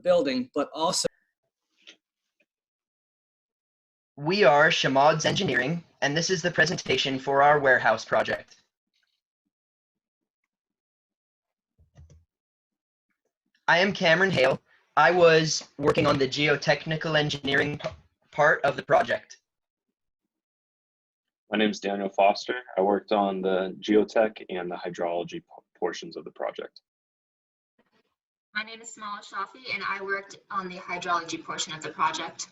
building, but also. We are Chamdes Engineering, and this is the presentation for our warehouse project. I am Cameron Hale. I was working on the geotechnical engineering part of the project. My name is Daniel Foster. I worked on the geotech and the hydrology portions of the project. My name is Smala Shafi, and I worked on the hydrology portion of the project.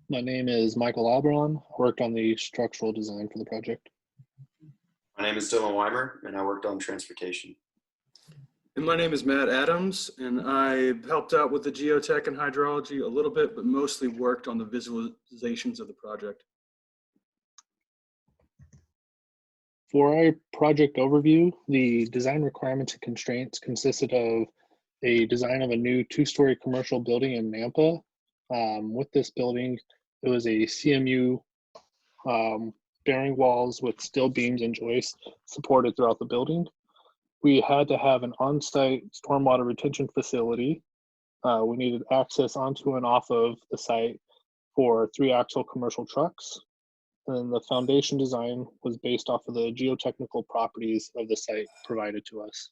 My name is Michael Albron. I worked on the structural design for the project. My name is Dylan Weimer, and I worked on transportation. And my name is Matt Adams, and I helped out with the geotech and hydrology a little bit, but mostly worked on the visualizations of the project. For our project overview, the design requirements and constraints consisted of a design of a new two-story commercial building in Nampa. With this building, it was a CMU bearing walls with steel beams and joists supported throughout the building. We had to have an on-site stormwater retention facility. We needed access onto and off of the site for 3-axle commercial trucks. And the foundation design was based off of the geotechnical properties of the site provided to us.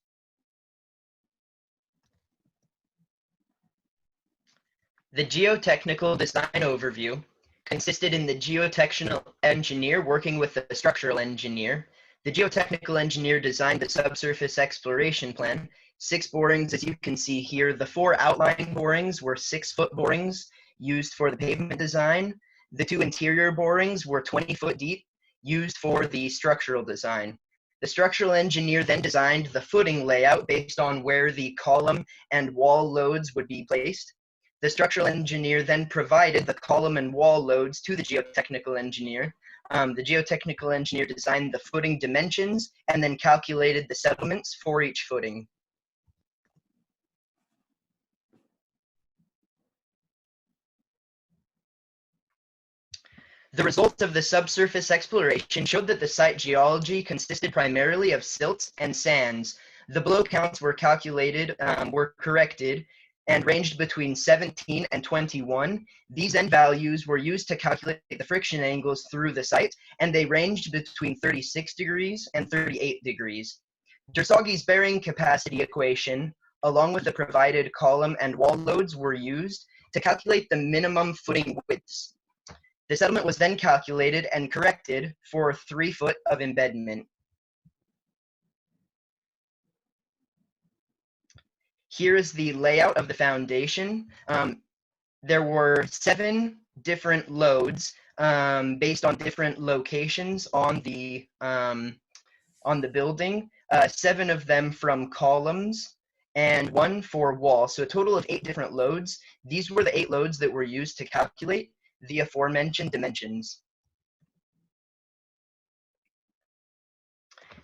The geotechnical design overview consisted in the geotechnical engineer working with the structural engineer. The geotechnical engineer designed the subsurface exploration plan. 6 borings, as you can see here. The 4 outlying borings were 6-foot borings used for the pavement design. The 2 interior borings were 20-foot deep, used for the structural design. The structural engineer then designed the footing layout based on where the column and wall loads would be placed. The structural engineer then provided the column and wall loads to the geotechnical engineer. The geotechnical engineer designed the footing dimensions and then calculated the settlements for each footing. The results of the subsurface exploration showed that the site geology consisted primarily of silts and sands. The blow counts were calculated, were corrected, and ranged between 17 and 21. These end values were used to calculate the friction angles through the site, and they ranged between 36 degrees and 38 degrees. Dersagi's bearing capacity equation, along with the provided column and wall loads, were used to calculate the minimum footing widths. The settlement was then calculated and corrected for 3 foot of embedment. Here is the layout of the foundation. There were 7 different loads based on different locations on the building. 7 of them from columns and 1 for wall. So a total of 8 different loads. These were the 8 loads that were used to calculate the aforementioned dimensions.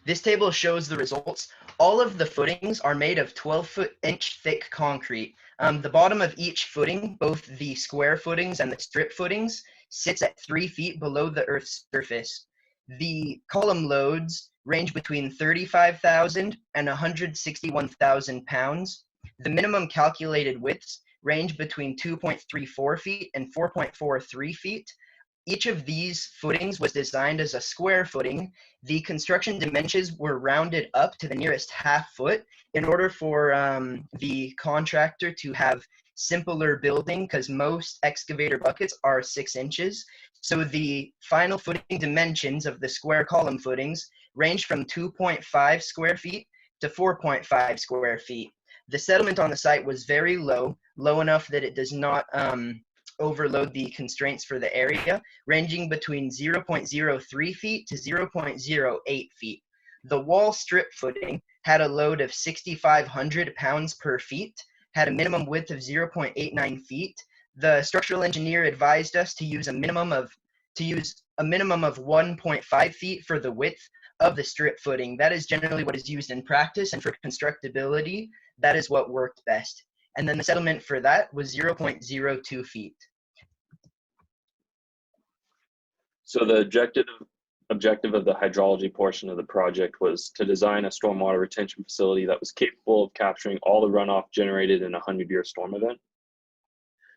This table shows the results. All of the footings are made of 12-inch thick concrete. The bottom of each footing, both the square footings and the strip footings, sits at 3 feet below the Earth's surface. The column loads range between 35,000 and 161,000 pounds. The minimum calculated widths range between 2.34 feet and 4.43 feet. Each of these footings was designed as a square footing. The construction dimensions were rounded up to the nearest half foot in order for the contractor to have simpler building, because most excavator buckets are 6 inches. So the final footing dimensions of the square column footings range from 2.5 square feet to 4.5 square feet. The settlement on the site was very low enough that it does not overload the constraints for the area, ranging between 0.03 feet to 0.08 feet. The wall strip footing had a load of 6,500 pounds per feet, had a minimum width of 0.89 feet. The structural engineer advised us to use a minimum of 1.5 feet for the width of the strip footing. That is generally what is used in practice, and for constructability, that is what worked best. And then the settlement for that was 0.02 feet. So the objective of the hydrology portion of the project was to design a stormwater retention facility that was capable of capturing all the runoff generated in a 100-year storm event.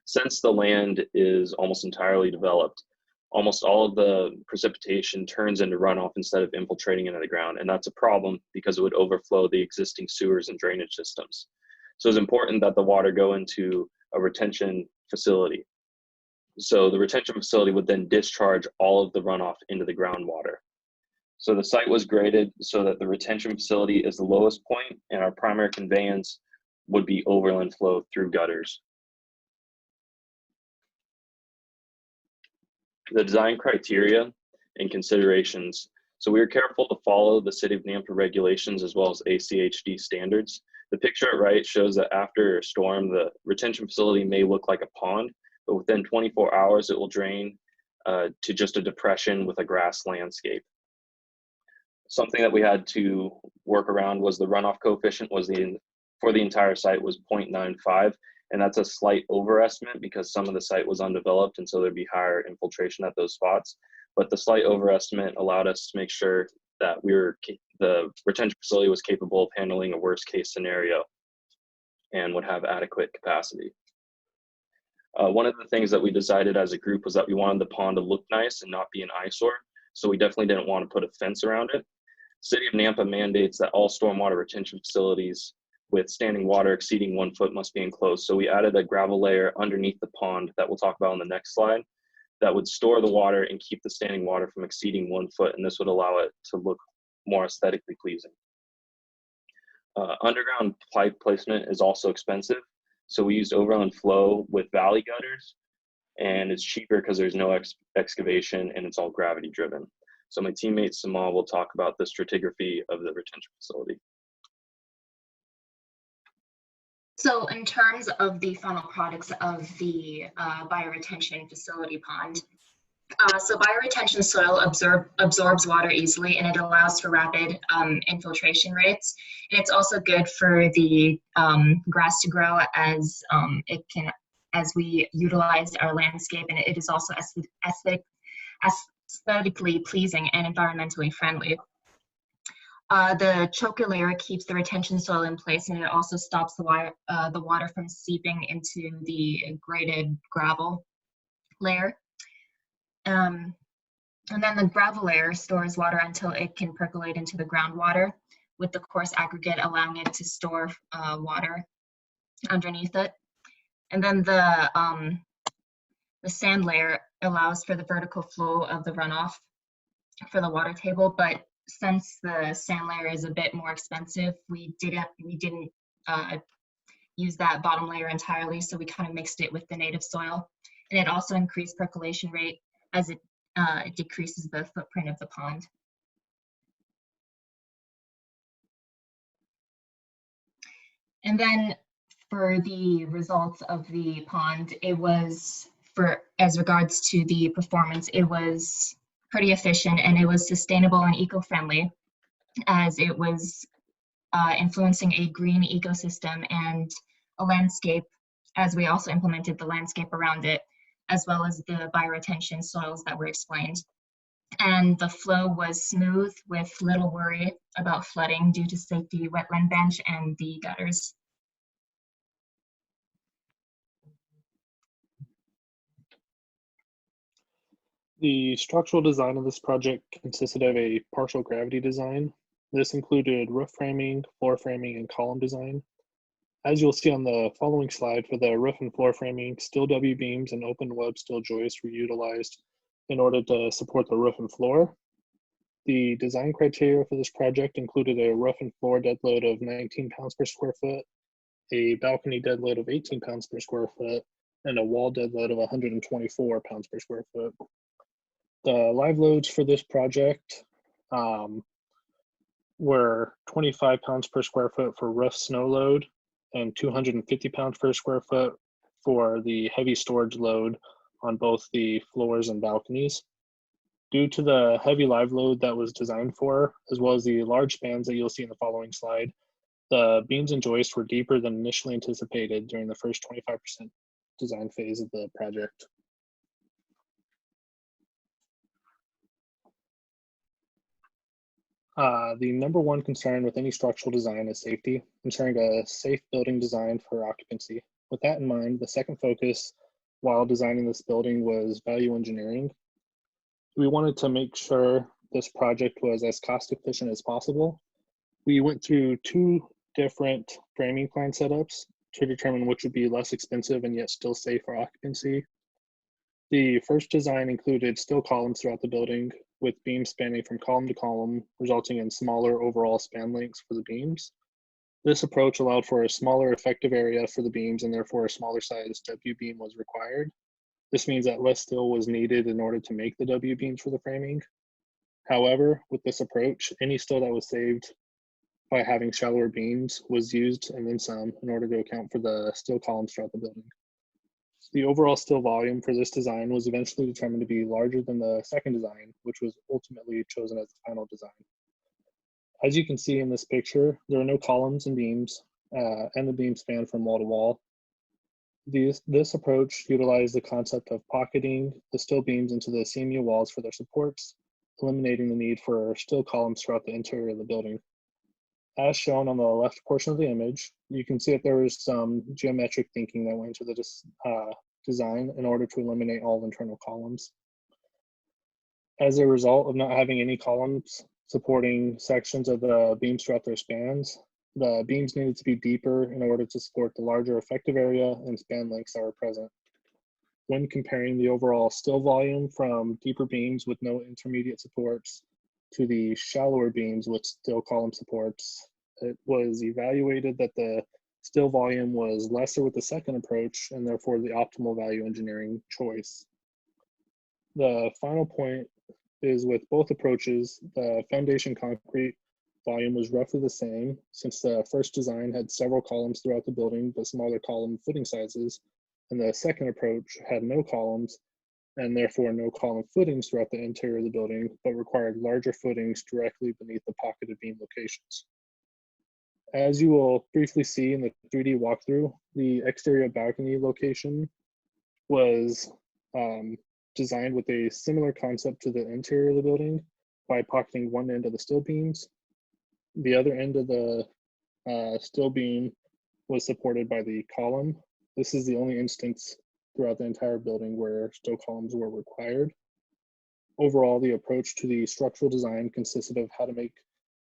Since the land is almost entirely developed, almost all of the precipitation turns into runoff instead of infiltrating into the ground, and that's a problem because it would overflow the existing sewers and drainage systems. So it's important that the water go into a retention facility. So the retention facility would then discharge all of the runoff into the groundwater. So the site was graded so that the retention facility is the lowest point, and our primary conveyance would be overland flow through gutters. The design criteria and considerations. So we were careful to follow the City of Nampa regulations as well as ACHD standards. The picture at right shows that after a storm, the retention facility may look like a pond, but within 24 hours, it will drain to just a depression with a grass landscape. Something that we had to work around was the runoff coefficient for the entire site was 0.95, and that's a slight overestimate because some of the site was undeveloped, and so there'd be higher infiltration at those spots. But the slight overestimate allowed us to make sure that the retention facility was capable of handling a worst case scenario and would have adequate capacity. One of the things that we decided as a group was that we wanted the pond to look nice and not be an eyesore, so we definitely didn't want to put a fence around it. City of Nampa mandates that all stormwater retention facilities with standing water exceeding 1 foot must be enclosed. So we added a gravel layer underneath the pond that we'll talk about on the next slide that would store the water and keep the standing water from exceeding 1 foot, and this would allow it to look more aesthetically pleasing. Underground pipe placement is also expensive, so we used overland flow with valley gutters, and it's cheaper because there's no excavation and it's all gravity driven. So my teammate Samal will talk about the stratigraphy of the retention facility. So in terms of the final products of the bioretention facility pond, so bioretention soil absorbs water easily, and it allows for rapid infiltration rates. And it's also good for the grass to grow as we utilize our landscape, and it is also aesthetically pleasing and environmentally friendly. The choker layer keeps the retention soil in place, and it also stops the water from seeping into the graded gravel layer. And then the gravel layer stores water until it can percolate into the groundwater, with the coarse aggregate allowing it to store water underneath it. And then the sand layer allows for the vertical flow of the runoff for the water table, but since the sand layer is a bit more expensive, we didn't use that bottom layer entirely, so we kind of mixed it with the native soil, and it also increased percolation rate as it decreases the footprint of the pond. And then for the results of the pond, as regards to the performance, it was pretty efficient, and it was sustainable and eco-friendly, as it was influencing a green ecosystem and a landscape, as we also implemented the landscape around it, as well as the bioretention soils that were explained. And the flow was smooth with little worry about flooding due to safety wetland bench and the gutters. The structural design of this project consisted of a partial gravity design. This included roof framing, floor framing, and column design. As you'll see on the following slide, for the roof and floor framing, steel W-beams and open web steel joists were utilized in order to support the roof and floor. The design criteria for this project included a roof and floor dead load of 19 pounds per square foot, a balcony dead load of 18 pounds per square foot, and a wall dead load of 124 pounds per square foot. The live loads for this project were 25 pounds per square foot for roof snow load and 250 pounds per square foot for the heavy storage load on both the floors and balconies. Due to the heavy live load that was designed for, as well as the large spans that you'll see in the following slide, the beams and joists were deeper than initially anticipated during the first 25% design phase of the project. The number one concern with any structural design is safety, ensuring a safe building design for occupancy. With that in mind, the second focus while designing this building was value engineering. We wanted to make sure this project was as cost efficient as possible. We went through two different framing plan setups to determine which would be less expensive and yet still safe for occupancy. The first design included steel columns throughout the building with beams spanning from column to column, resulting in smaller overall span lengths for the beams. This approach allowed for a smaller effective area for the beams and therefore a smaller size W-beam was required. This means that less steel was needed in order to make the W-beams for the framing. However, with this approach, any steel that was saved by having shallower beams was used and then some in order to account for the steel columns throughout the building. The overall steel volume for this design was eventually determined to be larger than the second design, which was ultimately chosen as the final design. As you can see in this picture, there are no columns and beams, and the beams span from wall to wall. This approach utilized the concept of pocketing the steel beams into the CMU walls for their supports, eliminating the need for steel columns throughout the interior of the building. As shown on the left portion of the image, you can see that there was some geometric thinking that went into the design in order to eliminate all internal columns. As a result of not having any columns supporting sections of the beams throughout their spans, the beams needed to be deeper in order to support the larger effective area and span lengths that were present. When comparing the overall steel volume from deeper beams with no intermediate supports to the shallower beams with steel column supports, it was evaluated that the steel volume was lesser with the second approach and therefore the optimal value engineering choice. The final point is with both approaches, the foundation concrete volume was roughly the same since the first design had several columns throughout the building but smaller column footing sizes, and the second approach had no columns and therefore no column footings throughout the interior of the building, but required larger footings directly beneath the pocketed beam locations. As you will briefly see in the 3D walkthrough, the exterior balcony location was designed with a similar concept to the interior of the building by pocketing one end of the steel beams. The other end of the steel beam was supported by the column. This is the only instance throughout the entire building where steel columns were required. Overall, the approach to the structural design consisted of how to make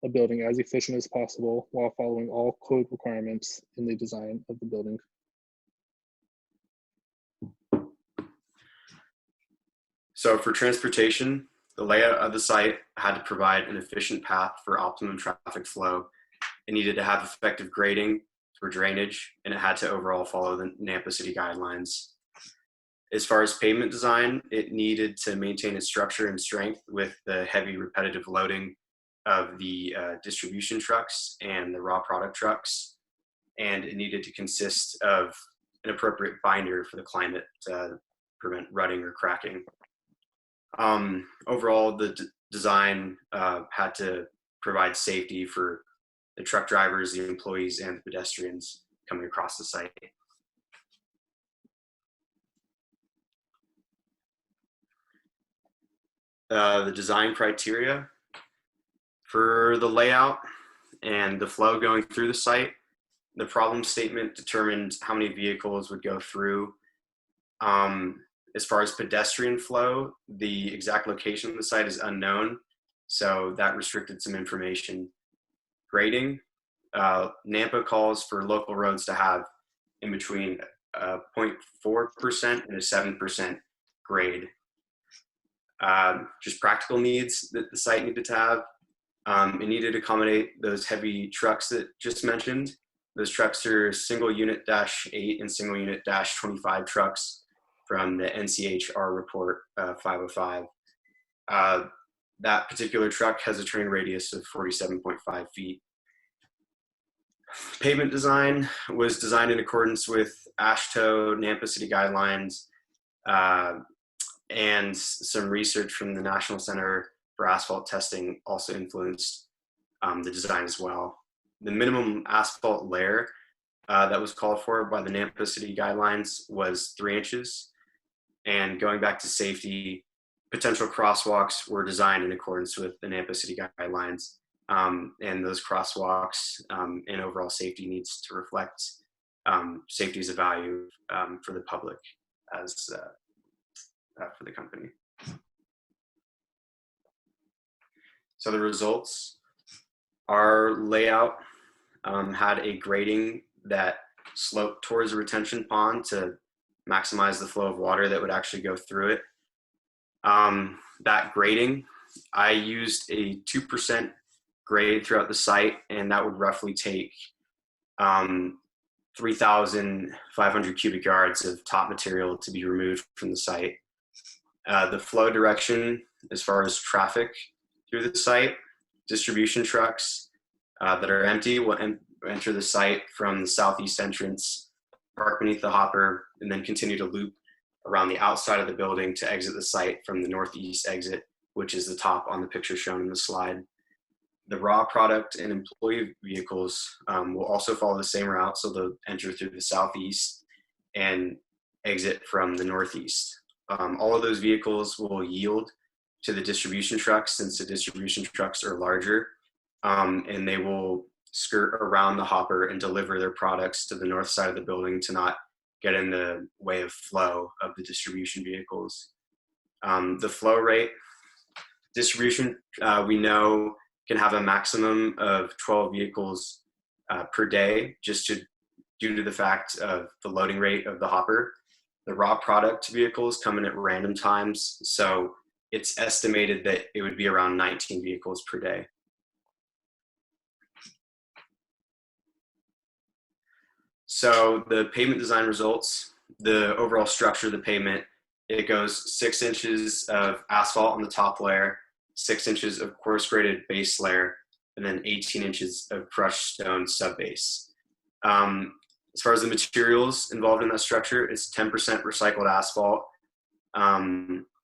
a building as efficient as possible while following all code requirements in the design of the building. So for transportation, the layout of the site had to provide an efficient path for optimum traffic flow. It needed to have effective grading for drainage, and it had to overall follow the Nampa City guidelines. As far as pavement design, it needed to maintain its structure and strength with the heavy repetitive loading of the distribution trucks and the raw product trucks. And it needed to consist of an appropriate binder for the climate to prevent rutting or cracking. Overall, the design had to provide safety for the truck drivers, the employees, and the pedestrians coming across the site. The design criteria for the layout and the flow going through the site. The problem statement determined how many vehicles would go through. As far as pedestrian flow, the exact location of the site is unknown, so that restricted some information. Grading, Nampa calls for local roads to have in between 0.4% and a 7% grade. Just practical needs that the site needed to have. It needed to accommodate those heavy trucks that just mentioned. Those trucks are single unit -8 and single unit -25 trucks from the NCHR report 505. That particular truck has a turning radius of 47.5 feet. Pavement design was designed in accordance with AASHTO, Nampa City guidelines, and some research from the National Center for Asphalt Testing also influenced the design as well. The minimum asphalt layer that was called for by the Nampa City guidelines was 3 inches. And going back to safety, potential crosswalks were designed in accordance with the Nampa City guidelines. and those crosswalks and overall safety needs to reflect safety as a value for the public as for the company. So the results, our layout had a grading that sloped towards a retention pond to maximize the flow of water that would actually go through it. That grading, I used a 2% grade throughout the site, and that would roughly take 3,500 cubic yards of top material to be removed from the site. The flow direction, as far as traffic through the site, distribution trucks that are empty will enter the site from the southeast entrance, park beneath the hopper, and then continue to loop around the outside of the building to exit the site from the northeast exit, which is the top on the picture shown in the slide. The raw product and employee vehicles will also follow the same route, so they'll enter through the southeast and exit from the northeast. All of those vehicles will yield to the distribution trucks, since the distribution trucks are larger, and they will skirt around the hopper and deliver their products to the north side of the building to not get in the way of flow of the distribution vehicles. The flow rate, distribution, we know can have a maximum of 12 vehicles per day, just due to the fact of the loading rate of the hopper. The raw product vehicles come in at random times, so it's estimated that it would be around 19 vehicles per day. So the pavement design results, the overall structure of the pavement, it goes 6 inches of asphalt on the top layer, 6 inches of coarse graded base layer, and then 18 inches of crushed stone subbase. As far as the materials involved in that structure, it's 10% recycled asphalt,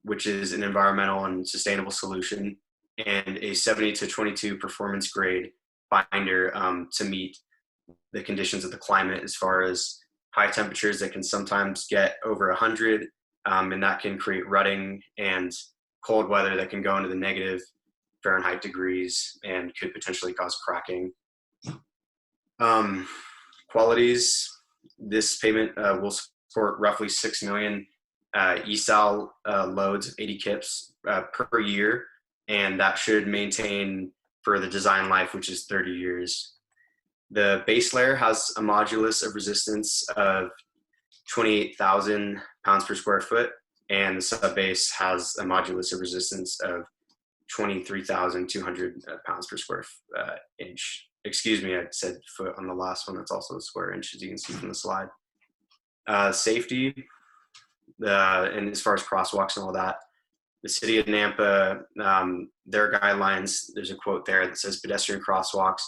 which is an environmental and sustainable solution, and a 70-22 performance grade binder to meet the conditions of the climate, as far as high temperatures that can sometimes get over 100, and that can create rutting, and cold weather that can go into the negative Fahrenheit degrees and could potentially cause cracking. Qualities, this pavement will support roughly 6 million ESAL loads of 80 kips per year, and that should maintain for the design life, which is 30 years. The base layer has a modulus of resistance of 28,000 pounds per square foot, and the subbase has a modulus of resistance of 23,200 pounds per square inch. Excuse me, I said foot on the last one. That's also a square inch, as you can see from the slide. Safety, and as far as crosswalks and all that, the city of Nampa, their guidelines, there's a quote there that says pedestrian crosswalks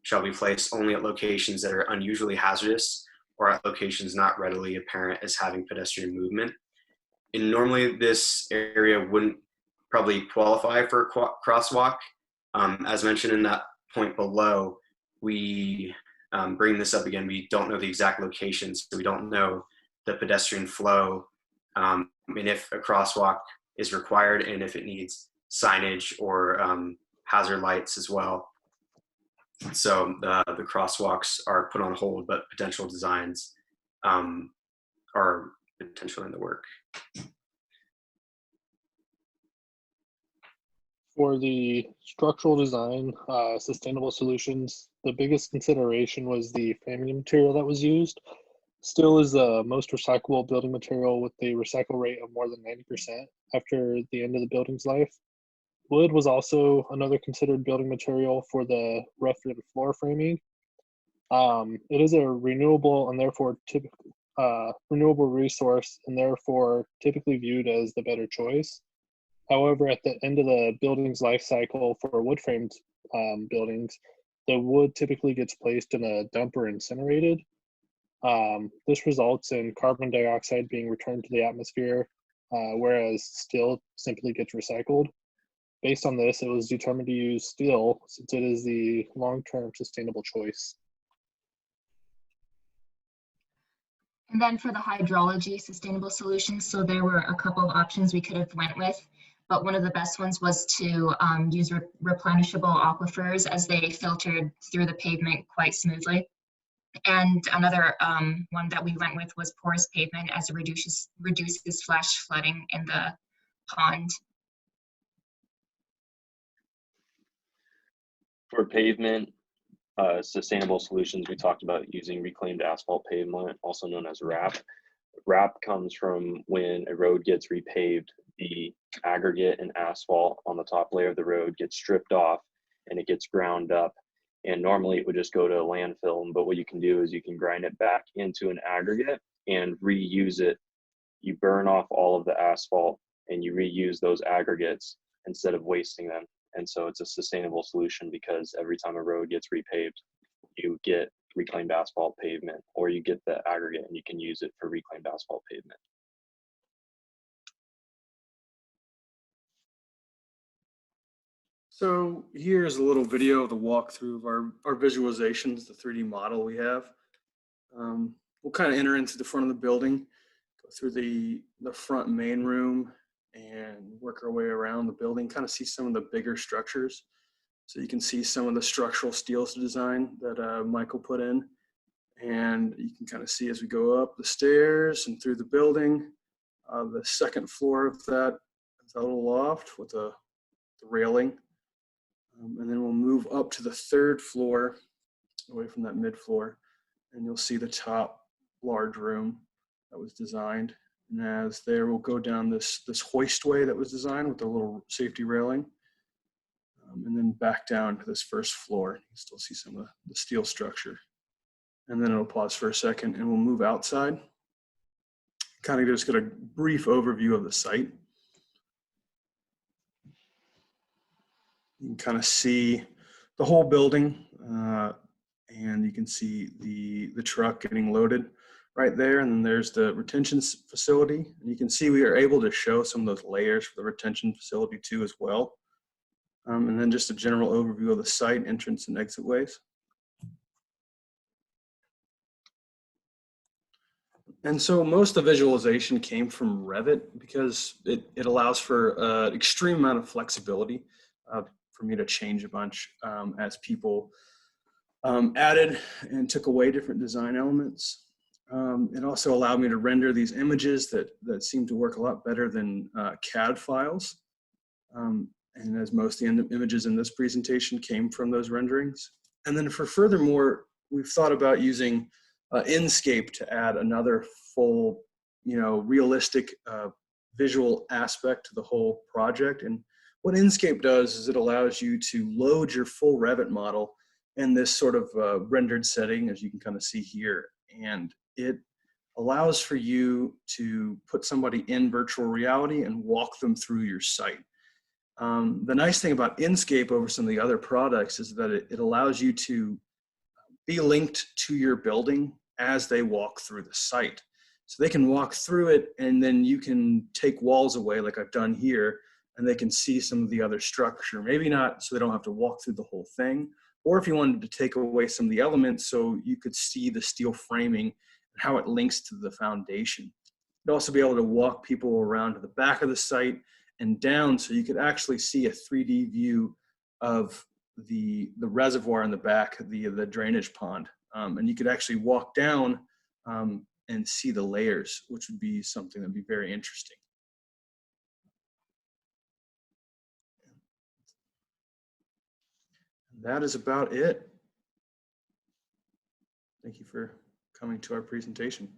shall be placed only at locations that are unusually hazardous or at locations not readily apparent as having pedestrian movement. And normally this area wouldn't probably qualify for a crosswalk. As mentioned in that point below, we bring this up again, we don't know the exact locations, so we don't know the pedestrian flow, and if a crosswalk is required, and if it needs signage or hazard lights as well. So the crosswalks are put on hold, but potential designs are potentially in the work. For the structural design, sustainable solutions, the biggest consideration was the framing material that was used. Steel is the most recyclable building material with a recycle rate of more than 90% after the end of the building's life. Wood was also another considered building material for the roof and floor framing. It is a renewable and therefore renewable resource, and therefore typically viewed as the better choice. However, at the end of the building's life cycle for wood-framed buildings, the wood typically gets placed in a dump or incinerated. This results in carbon dioxide being returned to the atmosphere, whereas steel simply gets recycled. Based on this, it was determined to use steel since it is the long-term sustainable choice. And then for the hydrology sustainable solutions, so there were a couple of options we could have went with, but one of the best ones was to use replenishable aquifers, as they filtered through the pavement quite smoothly. And another one that we went with was porous pavement, as it reduces flash flooding in the pond. For pavement, sustainable solutions, we talked about using reclaimed asphalt pavement, also known as RAP. RAP comes from when a road gets repaved, the aggregate and asphalt on the top layer of the road gets stripped off and it gets ground up. And normally it would just go to a landfill, but what you can do is you can grind it back into an aggregate and reuse it. You burn off all of the asphalt and you reuse those aggregates instead of wasting them. And so it's a sustainable solution, because every time a road gets repaved, you get reclaimed asphalt pavement, or you get the aggregate and you can use it for reclaimed asphalt pavement. So here's a little video of the walkthrough of our visualizations, the 3D model we have. We'll kind of enter into the front of the building, go through the front main room, and work our way around the building, kind of see some of the bigger structures. So you can see some of the structural steel design that Michael put in. And you can kind of see as we go up the stairs and through the building, the second floor of that little loft with the railing. And then we'll move up to the third floor, away from that mid floor, and you'll see the top large room that was designed. And as there, we'll go down this hoistway that was designed with the little safety railing, and then back down to this first floor. You can still see some of the steel structure. And then it'll pause for a second and we'll move outside. Kind of just get a brief overview of the site. You can kind of see the whole building, and you can see the truck getting loaded right there. And then there's the retention facility. And you can see we are able to show some of those layers for the retention facility too as well. And then just a general overview of the site, entrance and exit ways. And so most of the visualization came from Revit, because it allows for an extreme amount of flexibility for me to change a bunch as people added and took away different design elements. It also allowed me to render these images that seem to work a lot better than CAD files. And as most of the images in this presentation came from those renderings. And then furthermore, we've thought about using Inkscape to add another full, realistic visual aspect to the whole project. And what Inkscape does is it allows you to load your full Revit model in this sort of rendered setting, as you can kind of see here. And it allows for you to put somebody in virtual reality and walk them through your site. The nice thing about Inkscape over some of the other products is that it allows you to be linked to your building as they walk through the site. So they can walk through it, and then you can take walls away like I've done here, and they can see some of the other structure. Maybe not so they don't have to walk through the whole thing, or if you wanted to take away some of the elements so you could see the steel framing and how it links to the foundation. You'd also be able to walk people around to the back of the site and down, so you could actually see a 3D view of the reservoir in the back, the drainage pond. And you could actually walk down and see the layers, which would be something that'd be very interesting. That is about it. Thank you for coming to our presentation.